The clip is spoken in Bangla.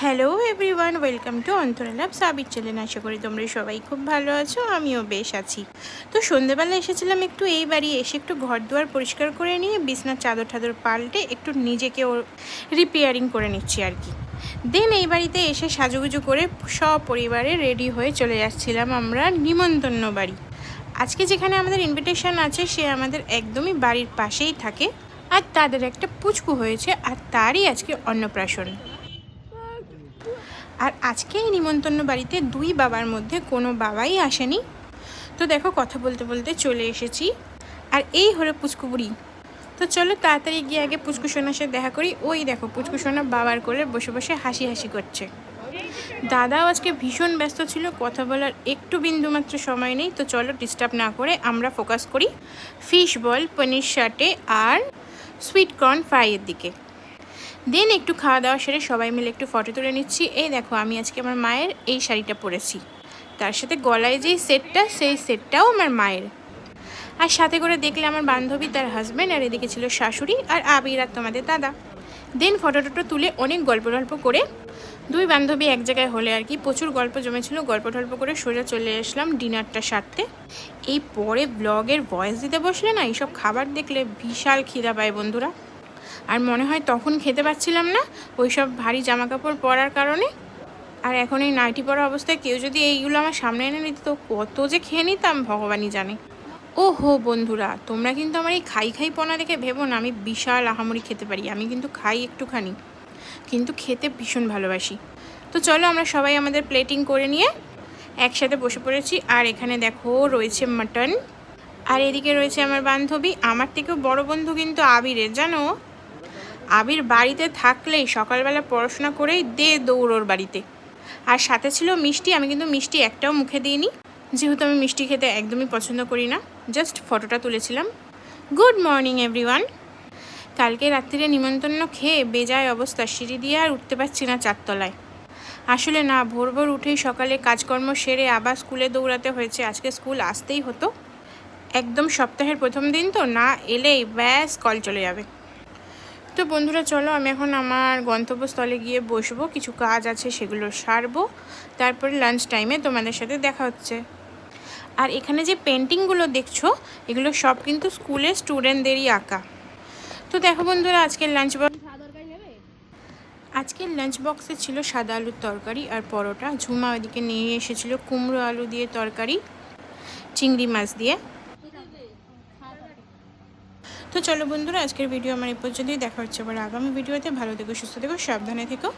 হ্যালো এভরিওয়ান, ওয়েলকাম টু অন্তরালাভ সাবির চ্যানেল। আশা করি তোমরা সবাই খুব ভালো আছো, আমিও বেশ আছি। তো সন্ধ্যেবেলা এসেছিলাম একটু এই বাড়ি এসে একটু ঘর দুয়ার পরিষ্কার করে নিয়ে বিছনার চাদর টাদর পাল্টে একটু নিজেকে রিপেয়ারিং করে নিচ্ছি আর কি। দেন এই বাড়িতে এসে সাজুগুজু করে সপরিবারে রেডি হয়ে চলে যাচ্ছিলাম আমরা নিমন্ত্রণ বাড়ি। আজকে যেখানে আমাদের ইনভিটেশন আছে সে আমাদের একদমই বাড়ির পাশেই থাকে, আর তাদের একটা পুচকু হয়েছে আর তারই আজকে অন্নপ্রাশন। আর আজকে এই নিমন্ত্রণ বাড়িতে দুই বাবার মধ্যে কোনো বাবাই আসেনি। তো দেখো কথা বলতে বলতে চলে এসেছি, আর এই হলো পুচকু বুড়ি। তো চলো তাড়াতাড়ি গিয়ে আগে পুচকু সোনার সাথে দেখা করি। ওই দেখো পুচকু সোনা বাবার কোলে বসে বসে হাসি হাসি করছে। দাদাও আজকে ভীষণ ব্যস্ত ছিল, কথা বলার একটু বিন্দুমাত্র সময় নেই। তো চলো ডিস্টার্ব না করে আমরা ফোকাস করি ফিশ বল, পনির শাটে আর সুইট কর্ন ফ্রাইয়ের দিকে। দেন একটু খাওয়া দাওয়া সেরে সবাই মিলে একটু ফটো তুলে নিচ্ছি। এই দেখো আমি আজকে আমার মায়ের এই শাড়িটা পরেছি, তার সাথে গলায় যেই সেটটা সেই সেটটাও আমার মায়ের। আর সাথে করে দেখলে আমার বান্ধবী, তার হাজব্যান্ড, আর এদিকে ছিল শাশুড়ি আর আবির আর তোমাদের দাদা। দেন ফটো টটো তুলে অনেক গল্প টল্প করে দুই বান্ধবী এক জায়গায় হলে আর কি, প্রচুর গল্প জমেছিল। গল্প টল্প করে সোজা চলে আসলাম ডিনারটা সারতে। এই পরে ব্লগের ভয়েস দিতে বসলে না এইসব খাবার দেখলে বিশাল খিদা পায় বন্ধুরা। আর মনে হয় তখন খেতে পাচ্ছিলাম না ওই সব ভারী জামা কাপড় পরার কারণে। আর এখন এই নাইটি পরা অবস্থায় কেউ যদি এইগুলো আমার সামনে এনে নিত তো কত যে খেয়ে নিতাম ভগবানই জানে। ও হো বন্ধুরা, তোমরা কিন্তু আমার এই খাই খাই পনা দেখে ভেবো না আমি বিশাল আহামরি খেতে পারি। আমি কিন্তু খাই একটুখানি, কিন্তু খেতে ভীষণ ভালোবাসি। তো চলো আমরা সবাই আমাদের প্লেটিং করে নিয়ে একসাথে বসে পড়েছি। আর এখানে দেখো রয়েছে মাটন, আর এদিকে রয়েছে আমার বান্ধবী, আমার থেকেও বড় বন্ধু কিন্তু আবিরের, জানো। আবির বাড়িতে থাকলেই সকালবেলা পড়াশোনা করেই দৌড় ওর বাড়িতে। আর সাথে ছিল মিষ্টি, আমি কিন্তু মিষ্টি একটাও মুখে দিইনি, যেহেতু আমি মিষ্টি খেতে একদমই পছন্দ করি না। জাস্ট ফটোটা তুলেছিলাম। Good morning everyone. কালকে রাত্রিরে নিমন্ত্রণ খেয়ে বেজায় অবস্থা, সিঁড়ি দিয়ে আর উঠতে পারছি না চারতলায়। আসলে না, ভোর ভোর উঠেই সকালে কাজকর্ম সেরে আবার স্কুলে দৌড়াতে হয়েছে। আজকে স্কুল আসতেই হতো, একদম সপ্তাহের প্রথম দিন তো, না এলেই ব্যাস কল চলে যাবে। তো বন্ধুরা চলো আমি এখন আমার গন্তব্যস্থলে গিয়ে বসবো, কিছু কাজ আছে সেগুলো সারবো, তারপরে লাঞ্চ টাইমে তোমাদের সাথে দেখা হচ্ছে। আর এখানে যে পেন্টিংগুলো দেখছো এগুলো সব কিন্তু স্কুলের স্টুডেন্টদেরই আঁকা। তো দেখো বন্ধুরা আজকের লাঞ্চ বক্সে ছিল সাদা আলুর তরকারি আর পরোটা। ঝুমা ওইদিকে নিয়ে এসেছিল কুমড়ো আলু দিয়ে তরকারি চিংড়ি মাছ দিয়ে। তো চলো বন্ধুরা আজকের ভিডিও আমার এই পর্যন্তই, দেখা হচ্ছে আবার আগামী ভিডিওতে। ভালো থেকো, সুস্থ থেকো, সাবধানে থেকো।